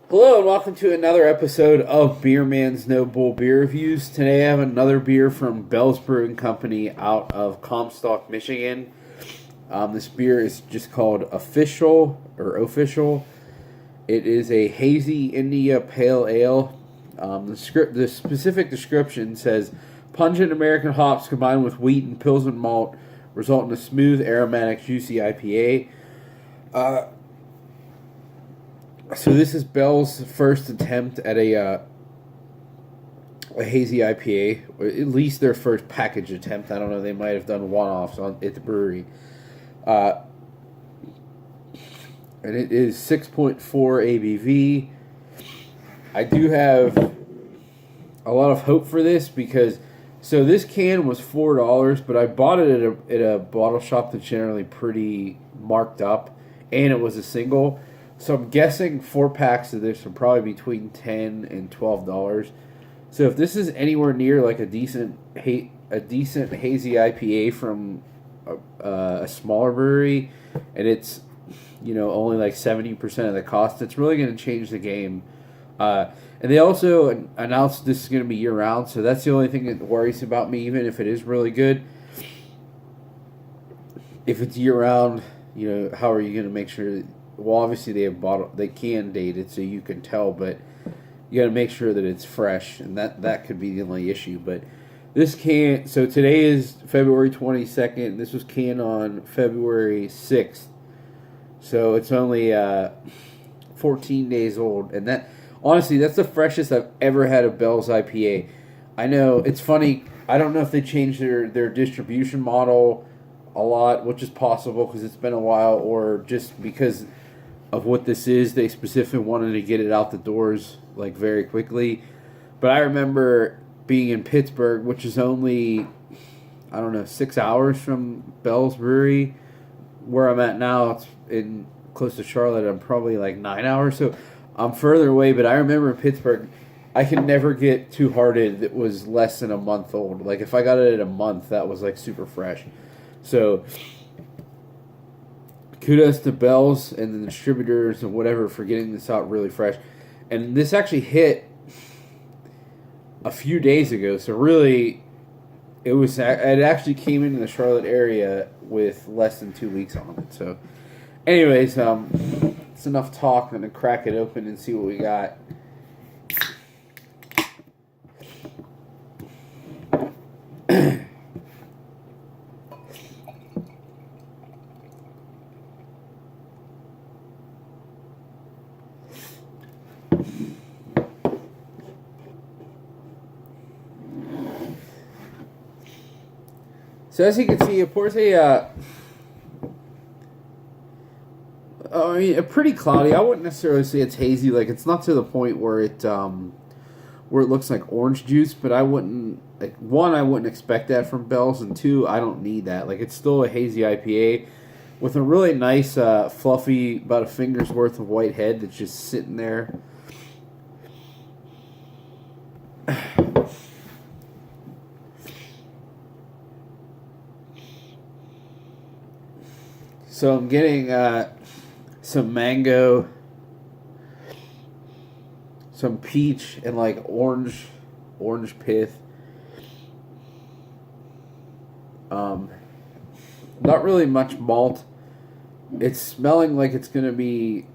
Hello and welcome to another episode of Beer Man's No Bull Beer Reviews. Today I have another beer from Bell's Brewing Company out of Comstock, Michigan. This beer is just called Official. It is a hazy India Pale Ale. The specific description says pungent American hops combined with wheat and Pilsen malt result in a smooth, aromatic, juicy IPA. So this is Bell's first attempt at a hazy IPA, or at least their first package attempt. I don't know; they might have done one-offs at the brewery. And it is 6.4 ABV. I do have a lot of hope for this because this can was $4, but I bought it at a bottle shop that's generally pretty marked up, and it was a single. So I'm guessing 4 packs of this are probably between $10 and $12. So if this is anywhere near like a decent hazy IPA from a smaller brewery, and it's only like 70% of the cost, it's really going to change the game. And they also announced this is going to be year round, so that's the only thing that worries about me. Even if it is really good, if it's year round, how are you going to make sure? Well, obviously they can date it so you can tell, but you got to make sure that it's fresh, and that could be the only issue. But this can. So today is February 22nd. This was canned on February 6th, so it's only 14 days old, and that honestly that's the freshest I've ever had of Bell's IPA. I know it's funny. I don't know if they changed their distribution model a lot, which is possible because it's been a while, or just because of what this is, they specifically wanted to get it out the doors like very quickly. But I remember being in Pittsburgh, which is only 6 hours from Bell's Brewery. Where I'm at now, it's in close to Charlotte. I'm probably like 9 hours, so I'm further away. But I remember in Pittsburgh, I could never get Two Hearted that was less than a month old. Like if I got it at a month, that was like super fresh. So kudos to Bell's and the distributors and whatever for getting this out really fresh. And this actually hit a few days ago, so really it actually came into the Charlotte area with less than 2 weeks on it. So anyways, it's enough talk. I'm going to crack it open and see what we got. So as you can see, it pours a pretty cloudy. I wouldn't necessarily say it's hazy. Like it's not to the point where it looks like orange juice. But I wouldn't I wouldn't expect that from Bell's, and two, I don't need that. Like it's still a hazy IPA with a really nice, fluffy, about a finger's worth of white head that's just sitting there. So I'm getting some mango, some peach, and like orange pith. Not really much malt. It's smelling like it's going to be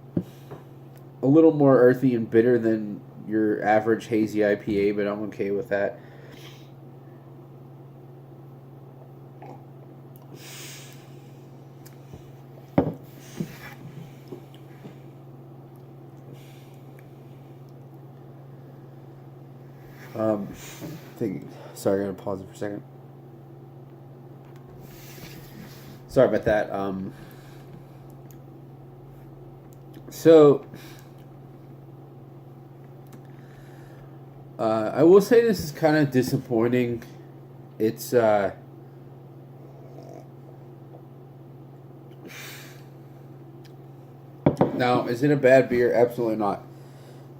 a little more earthy and bitter than your average hazy IPA, but I'm okay with that. Sorry, I'm gonna pause it for a second. Sorry about that. I will say this is kind of disappointing. It's now, is it a bad beer? Absolutely not.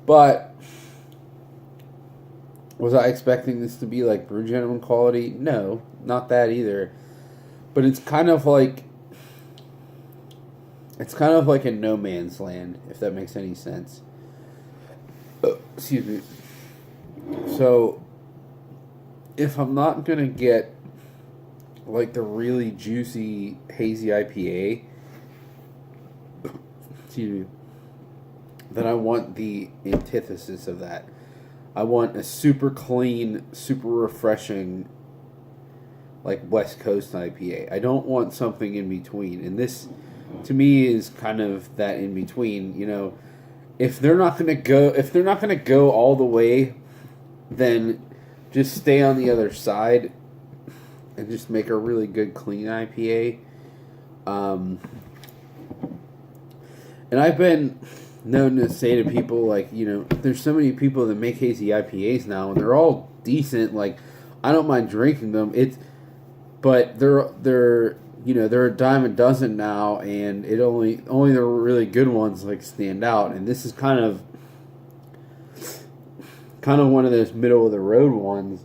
But was I expecting this to be like Brew Gentleman quality? No, not that either. But it's kind of like in no man's land, if that makes any sense. Excuse me. So, if I'm not gonna get like the really juicy hazy IPA, excuse me, then I want the antithesis of that. I want a super clean, super refreshing, like West Coast IPA. I don't want something in between, and this, to me, is kind of that in between. You know, if they're not gonna go all the way, then just stay on the other side and just make a really good clean IPA. And I've been known to say to people, like, you know, there's so many people that make hazy IPAs now, and they're all decent. Like, I don't mind drinking them. But they're you know, they're a dime a dozen now, and it only the really good ones like stand out. And this is kind of one of those middle of the road ones.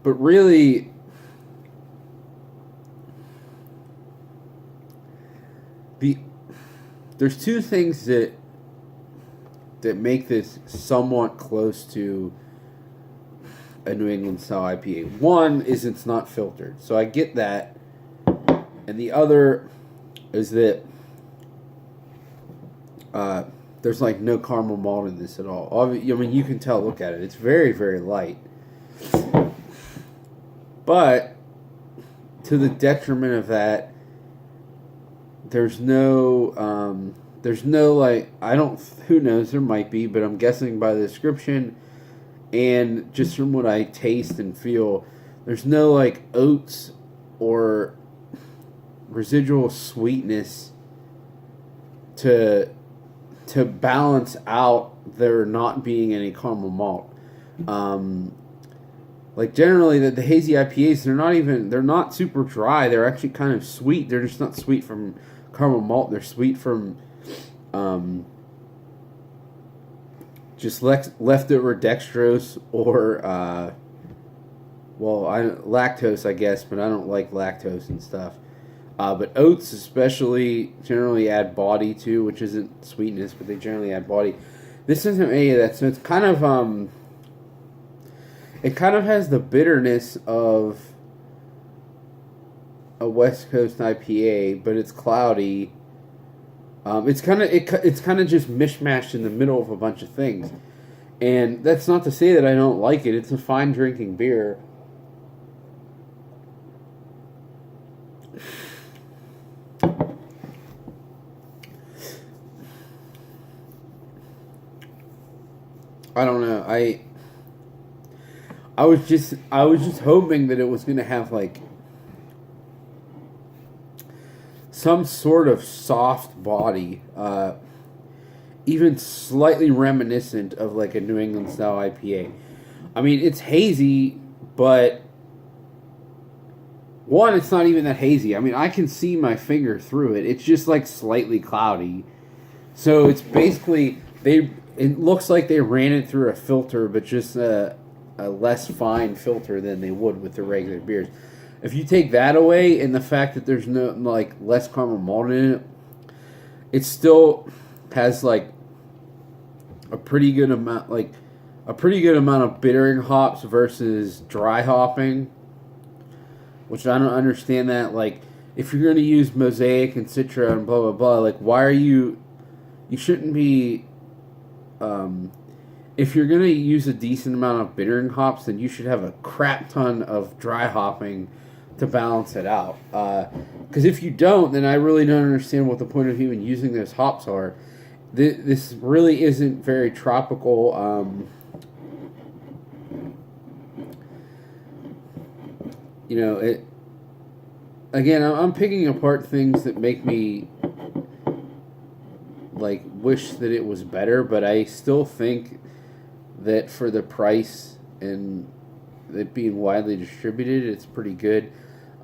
But really, there's two things that make this somewhat close to a New England style IPA. One is it's not filtered, so I get that, and the other is that there's like no caramel malt in this at all. I mean, you can tell. Look at it; it's very, very light. But to the detriment of that, there's no like, I don't, who knows, there might be, but I'm guessing by the description and just from what I taste and feel, there's no like oats or residual sweetness to balance out there not being any caramel malt. Like generally the hazy IPAs, they're not super dry. They're actually kind of sweet. They're just not sweet from caramel malt. They're sweet from just leftover dextrose or lactose, I guess, but I don't like lactose and stuff. But oats especially generally add body too, which isn't sweetness, but they generally add body. This isn't any of that, so it's kind of it kind of has the bitterness of a West Coast IPA, but it's cloudy. It's kind of just mishmashed in the middle of a bunch of things, and that's not to say that I don't like it. It's a fine drinking beer. I don't know. I was just hoping that it was going to have like some sort of soft body, even slightly reminiscent of like a New England style IPA. I mean, it's hazy, but one, it's not even that hazy. I mean, I can see my finger through it. It's just like slightly cloudy. So it's basically it looks like they ran it through a filter, but just a less fine filter than they would with the regular beers. If you take that away and the fact that there's no like less caramel malt in it, it still has like a pretty good amount of bittering hops versus dry hopping, which I don't understand that. Like, if you're going to use Mosaic and Citra and blah blah blah, like why are you shouldn't be if you're going to use a decent amount of bittering hops, then you should have a crap ton of dry hopping to balance it out. Because if you don't, then I really don't understand what the point of even using those hops are. This really isn't very tropical. You know, it. Again, I'm picking apart things that make me like wish that it was better, but I still think that for the price and it being widely distributed, it's pretty good.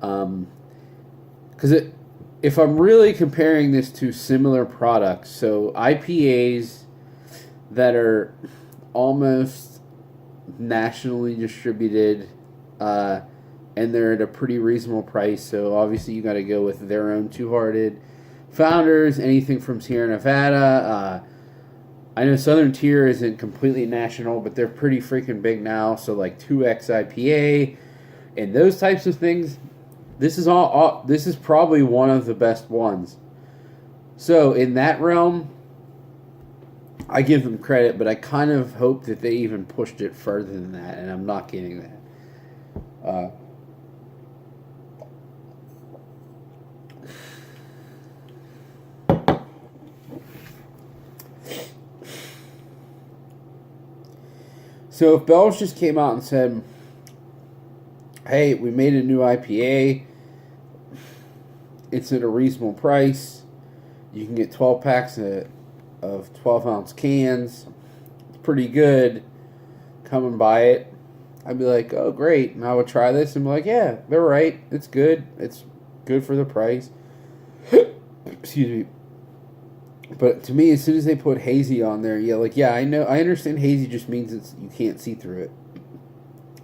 Because if I'm really comparing this to similar products, so IPAs that are almost nationally distributed, and they're at a pretty reasonable price. So obviously you got to go with their own Two Hearted founders. Anything from Sierra Nevada. I know Southern Tier isn't completely national, but they're pretty freaking big now. So like 2X IPA and those types of things. This is all. This is probably one of the best ones. So in that realm, I give them credit, but I kind of hope that they even pushed it further than that, and I'm not getting that. So if Bell's just came out and said, hey, we made a new IPA, it's at a reasonable price, you can get 12 packs of 12-ounce cans, it's pretty good, come and buy it, I'd be like, oh, great, and I would try this and be like, yeah, they're right, it's good for the price. Excuse me. But to me, as soon as they put hazy on there, I know, I understand hazy just means you can't see through it.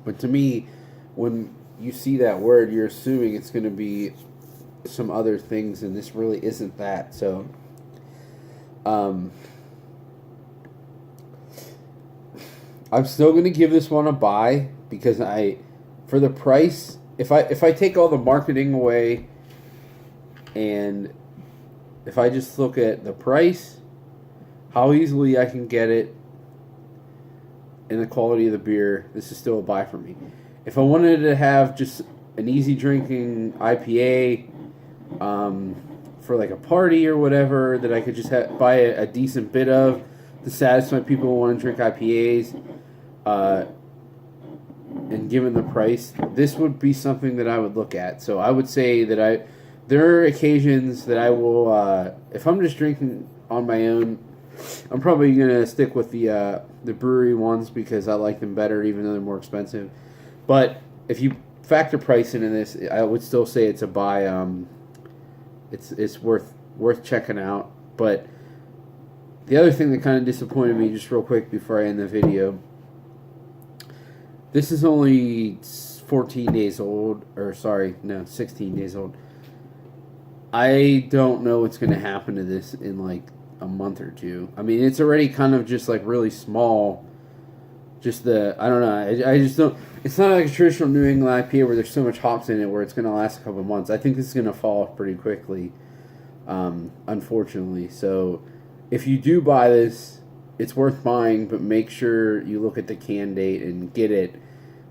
But to me, when you see that word, you're assuming it's going to be some other things, and this really isn't that. So, I'm still going to give this one a buy because for the price, if I take all the marketing away, and if I just look at the price, how easily I can get it, and the quality of the beer, this is still a buy for me. If I wanted to have just an easy drinking IPA for like a party or whatever that I could just buy a decent bit of to satisfy people who want to drink IPAs, and given the price, this would be something that I would look at. So I would say that there are occasions that I will, if I'm just drinking on my own, I'm probably going to stick with the brewery ones because I like them better, even though they're more expensive. But if you factor price into this, I would still say it's a buy. It's worth checking out. But the other thing that kind of disappointed me, just real quick before I end the video, this is only 14 days old, 16 days old. I don't know what's going to happen to this in like a month or two. I mean, it's already kind of just like really small. I don't know. I just don't. It's not like a traditional New England IPA where there's so much hops in it where it's going to last a couple of months. I think this is going to fall off pretty quickly, unfortunately. So if you do buy this, it's worth buying, but make sure you look at the can date and get it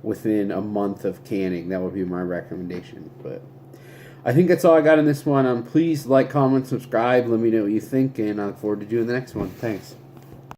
within a month of canning. That would be my recommendation. But I think that's all I got in this one. Please like, comment, subscribe. Let me know what you think, and I look forward to doing the next one. Thanks.